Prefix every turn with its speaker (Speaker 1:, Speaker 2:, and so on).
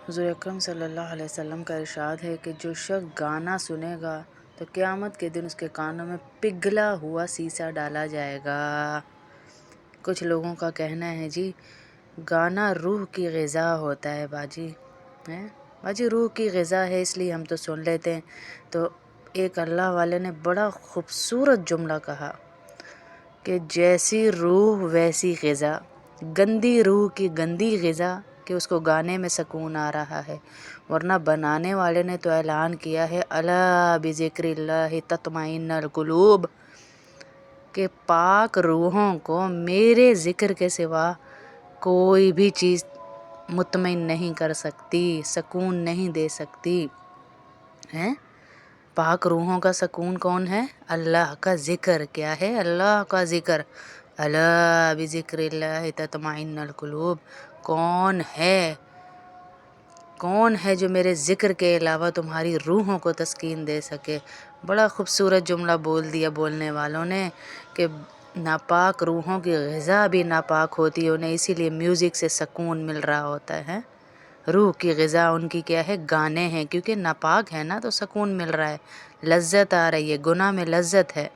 Speaker 1: حضور اکرم صلی اللہ علیہ وسلم کا ارشاد ہے کہ جو شخص گانا سنے گا تو قیامت کے دن اس کے کانوں میں پگھلا ہوا سیسا ڈالا جائے گا۔ کچھ لوگوں کا کہنا ہے جی گانا روح کی غذا ہوتا ہے باجی، باجی روح کی غذا ہے اس لیے ہم تو سن لیتے ہیں۔ تو ایک اللہ والے نے بڑا خوبصورت جملہ کہا کہ جیسی روح ویسی غذا، گندی روح کی گندی غذا کہ اس کو گانے میں سکون آ رہا ہے، ورنہ بنانے والے نے تو اعلان کیا ہے الا بذکر اللہ تطمئن القلوب، کہ پاک روحوں کو میرے ذکر کے سوا کوئی بھی چیز مطمئن نہیں کر سکتی، سکون نہیں دے سکتی ہیں۔ پاک روحوں کا سکون کون ہے؟ اللہ کا ذکر۔ کیا ہے؟ اللہ کا ذکر۔ الا بذکر اللہ تطمئن القلوب۔ کون ہے جو میرے ذکر کے علاوہ تمہاری روحوں کو تسکین دے سکے؟ بڑا خوبصورت جملہ بول دیا بولنے والوں نے کہ ناپاک روحوں کی غذا بھی ناپاک ہوتی ہے، انہیں اسی لیے میوزک سے سکون مل رہا ہوتا ہے۔ روح کی غذا ان کی کیا ہے؟ گانے ہیں، کیونکہ ناپاک ہے نا تو سکون مل رہا ہے، لذت آ رہی ہے، گناہ میں لذت ہے۔